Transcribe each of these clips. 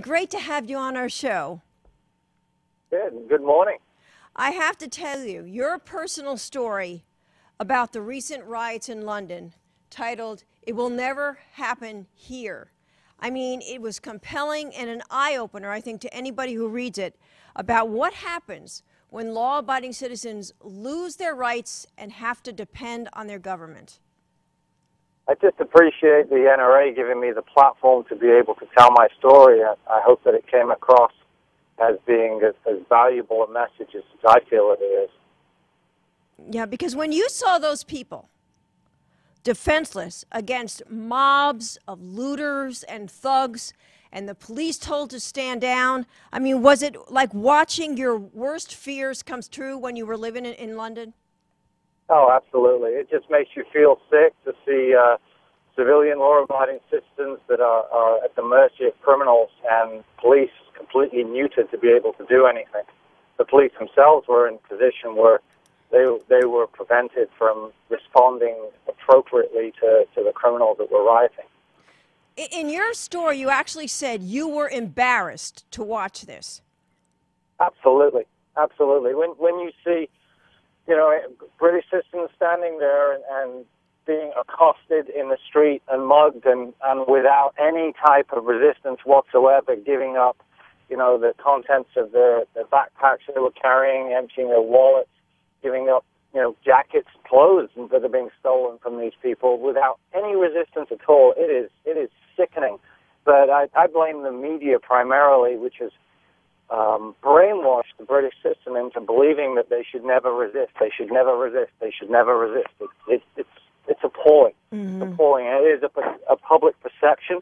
Great to have you on our show. Good morning. I have to tell you, your personal story about the recent riots in London, titled, "It Will Never Happen Here." I mean, it was compelling and an eye-opener, I think, to anybody who reads it, about what happens when law-abiding citizens lose their rights and have to depend on their government. I just appreciate the NRA giving me the platform to be able to tell my story. I hope that it came across as being as valuable a message as I feel it is. Yeah, because when you saw those people defenseless against mobs of looters and thugs, and the police told to stand down, I mean, was it like watching your worst fears come true when you were living in London? Oh, absolutely. It just makes you feel sick to see civilian law-abiding citizens that are at the mercy of criminals and police completely neutered to be able to do anything. The police themselves were in a position where they were prevented from responding appropriately to the criminals that were rioting. In your story, you actually said you were embarrassed to watch this. Absolutely. Absolutely. When you see, British citizens standing there and being accosted in the street and mugged and without any type of resistance whatsoever, giving up, the contents of their backpacks they were carrying, emptying their wallets, giving up, jackets, clothes that are being stolen from these people without any resistance at all. It is sickening. But I blame the media primarily, which has brainwashed the British system into believing that they should never resist. They should never resist. They should never resist. It's appalling. Mm-hmm. It's appalling. It is a public perception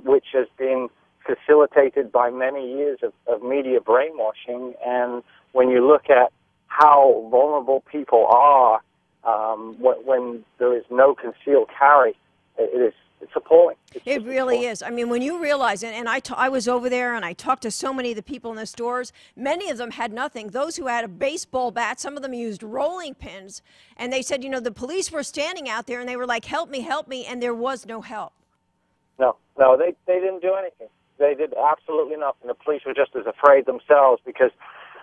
which has been facilitated by many years of media brainwashing. And when you look at how vulnerable people are when there is no concealed carry, it's appalling. It really is. I mean, when you realize, and I was over there and I talked to so many of the people in the stores, many of them had nothing. Those who had a baseball bat, some of them used rolling pins, and they said, the police were standing out there and they were like, help me, and there was no help. No, they didn't do anything. They did absolutely nothing. The police were just as afraid themselves because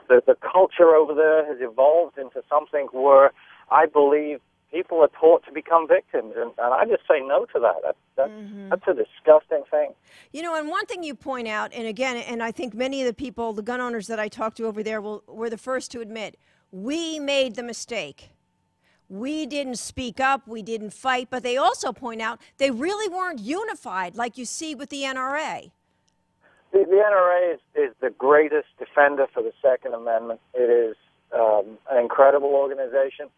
the culture over there has evolved into something where I believe people are taught to become victims, and I just say no to that. That's a disgusting thing. And one thing you point out, and again, and I think many of the people, the gun owners that I talked to over there were the first to admit, we made the mistake. We didn't speak up, we didn't fight, but they also point out they really weren't unified like you see with the NRA. The NRA is the greatest defender for the Second Amendment. It is an incredible organization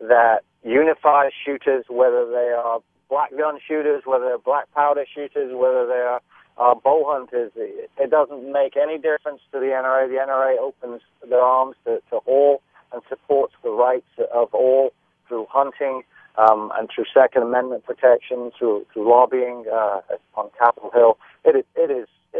that unifies shooters, whether they are black gun shooters, whether they're black powder shooters, whether they are bow hunters. It doesn't make any difference to the NRA. The NRA opens their arms to all and supports the rights of all through hunting and through Second Amendment protection, through lobbying on Capitol Hill. It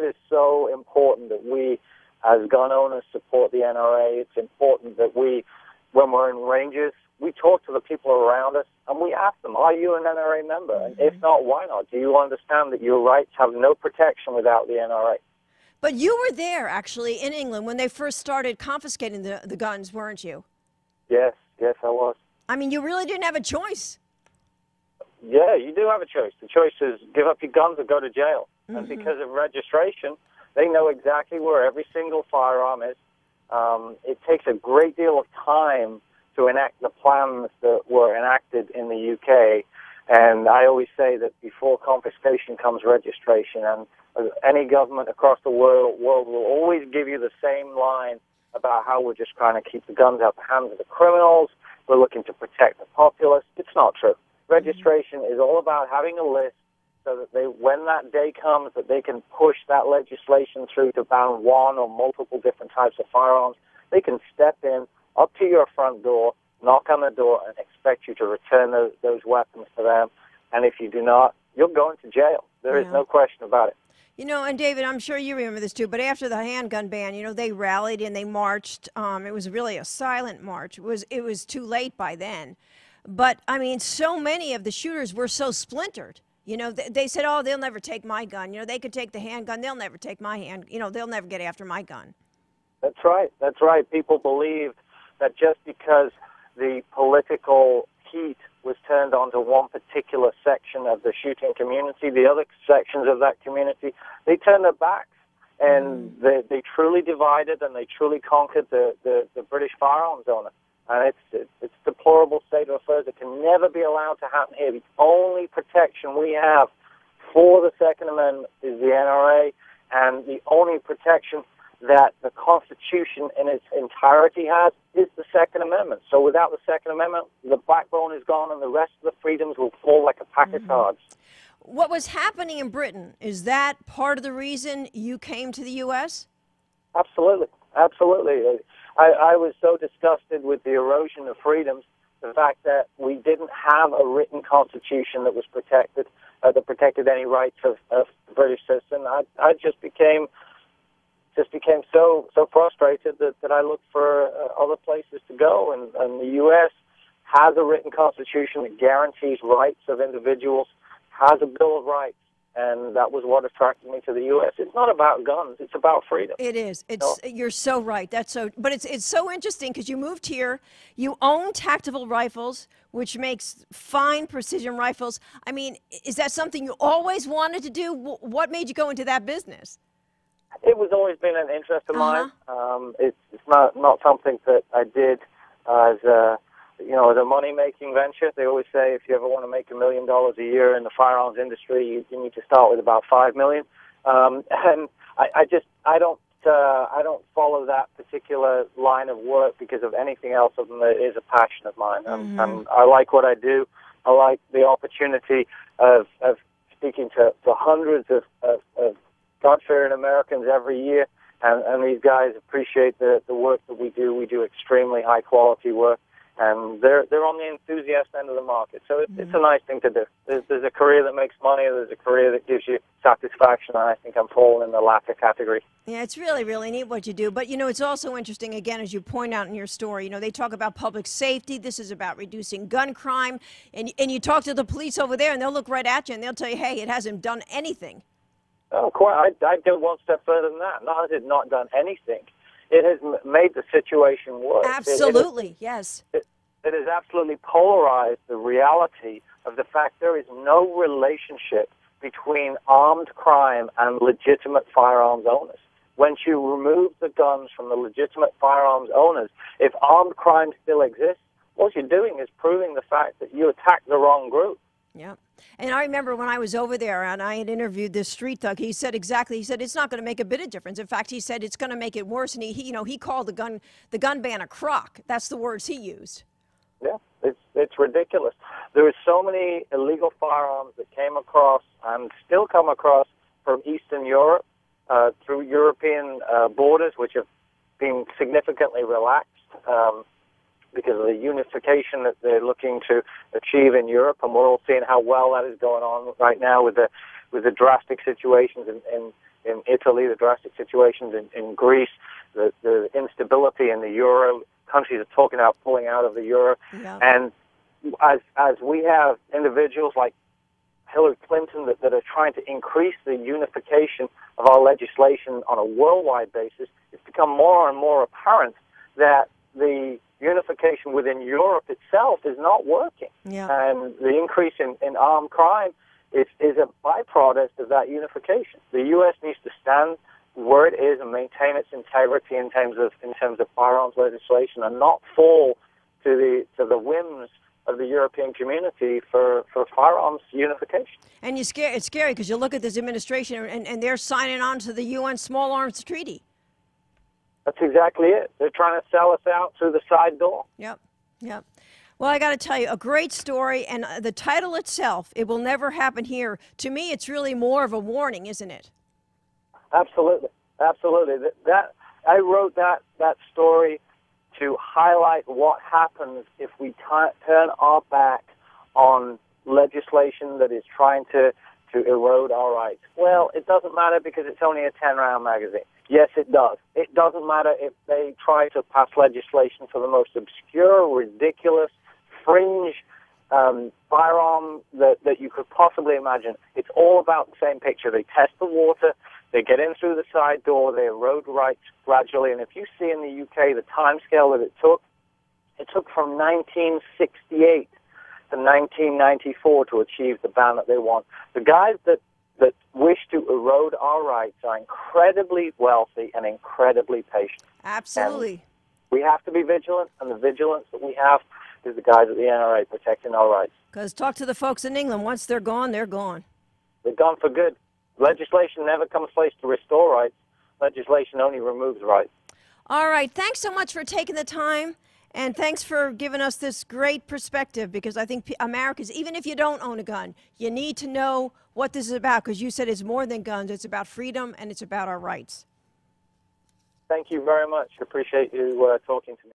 is so important that we, as gun owners, support the NRA. It's important that we, when we're in ranges, we talk to the people around us and we ask them, are you an NRA member? And if not, why not? Do you understand that your rights have no protection without the NRA? But you were there, actually, in England when they first started confiscating the guns, weren't you? Yes, I was. I mean, you really didn't have a choice. Yeah, you do have a choice. The choice is give up your guns or go to jail. Mm-hmm. And because of registration, they know exactly where every single firearm is. It takes a great deal of time to enact the plans that were enacted in the UK. And I always say that before confiscation comes registration. And any government across the world will always give you the same line about how we're just trying to keep the guns out of the hands of the criminals. We're looking to protect the populace. It's not true. Registration is all about having a list so that when that day comes, that they can push that legislation through to ban one or multiple different types of firearms. They can step in up to your front door, knock on the door, and expect you to return those weapons to them. And if you do not, you're going to jail. There is no question about it. And David, I'm sure you remember this too, but after the handgun ban, they rallied and they marched. It was really a silent march. It was too late by then. But, I mean, so many of the shooters were so splintered You know, they said, oh, they'll never take my gun. You know, they could take the handgun. They'll never take my hand. You know, they'll never get after my gun. That's right. That's right. People believe that just because the political heat was turned onto one particular section of the shooting community, the other sections of that community, they turned their backs. And they truly divided and they truly conquered the British firearms owner. And it's a deplorable state of affairs. It can never be allowed to happen here. The only protection we have for the Second Amendment is the NRA, and the only protection that the Constitution in its entirety has is the Second Amendment. So without the Second Amendment, the backbone is gone and the rest of the freedoms will fall like a pack of cards. What was happening in Britain, is that part of the reason you came to the U.S.? Absolutely. Absolutely. I was so disgusted with the erosion of freedoms, the fact that we didn't have a written constitution that was protected, that protected any rights of the British citizen. I just became so frustrated that I looked for other places to go, and the U.S. has a written constitution that guarantees rights of individuals, has a Bill of Rights, and that was what attracted me to the U.S. It's not about guns; it's about freedom. It is. You're so right. But it's so interesting because you moved here, you own tactical rifles, which makes fine precision rifles. I mean, is that something you always wanted to do? What made you go into that business? It was always been an interest of mine. It's not something that I did as as a money-making venture. They always say if you ever want to make $1 million a year in the firearms industry, you need to start with about $5 million. And I don't follow that particular line of work because of anything else other than that it is a passion of mine. And I like what I do. I like the opportunity of speaking to hundreds of God-fearing Americans every year, and these guys appreciate the work that we do. We do extremely high-quality work. And they're on the enthusiast end of the market. So it's a nice thing to do. There's a career that makes money, there's a career that gives you satisfaction, and I think I'm falling in the latter category. Yeah, it's really, really neat what you do. But, it's also interesting, again, as you point out in your story, they talk about public safety. This is about reducing gun crime. And you talk to the police over there, and they'll look right at you, and they'll tell you, hey, it hasn't done anything. Oh, quite. I'd go one step further than that. Not has it not done anything. It has made the situation worse. Absolutely, yes. It has absolutely polarized the reality of the fact there is no relationship between armed crime and legitimate firearms owners. Once you remove the guns from the legitimate firearms owners, if armed crime still exists, what you're doing is proving the fact that you attacked the wrong group. Yeah. And I remember when I was over there and I had interviewed this street thug, he said it's not going to make a bit of difference. In fact, he said it's going to make it worse. And he called the gun ban a crock. That's the words he used. Yeah, it's ridiculous. There are so many illegal firearms that came across and still come across from Eastern Europe through European borders, which have been significantly relaxed because of the unification that they're looking to achieve in Europe, and we're all seeing how well that is going on right now with the drastic situations in Italy, the drastic situations in Greece, the instability in the euro. Countries are talking about pulling out of the euro, and as we have individuals like Hillary Clinton that are trying to increase the unification of our legislation on a worldwide basis, it's become more and more apparent that the unification within Europe itself is not working. Yeah. And the increase in armed crime is a byproduct of that unification. The U.S. needs to stand where it is and maintain its integrity in terms of firearms legislation, and not fall to the whims of the European community for firearms unification. And it's scary because you look at this administration and they're signing on to the UN Small Arms Treaty. That's exactly it. They're trying to sell us out through the side door. Yep. Well, I got to tell you, a great story, and the title itself, It Will Never Happen Here, to me, it's really more of a warning, isn't it? Absolutely. I wrote that story to highlight what happens if we turn our back on legislation that is trying to erode our rights. Well, it doesn't matter because it's only a 10-round magazine. Yes, it does. It doesn't matter if they try to pass legislation for the most obscure, ridiculous, fringe firearm that you could possibly imagine. It's all about the same picture. They test the water, they get in through the side door, they erode rights gradually, and if you see in the UK the time scale that it took from 1968 to 1994 to achieve the ban that they want. The guys that wish to erode our rights are incredibly wealthy and incredibly patient. Absolutely. And we have to be vigilant, and the vigilance that we have is the guys at the NRA protecting our rights. Because talk to the folks in England. Once they're gone, they're gone. They're gone for good. Legislation never comes place to restore rights. Legislation only removes rights. All right. Thanks so much for taking the time, and thanks for giving us this great perspective, because I think Americans, even if you don't own a gun, you need to know what this is about, because you said it's more than guns. It's about freedom, and it's about our rights. Thank you very much. Appreciate you talking to me.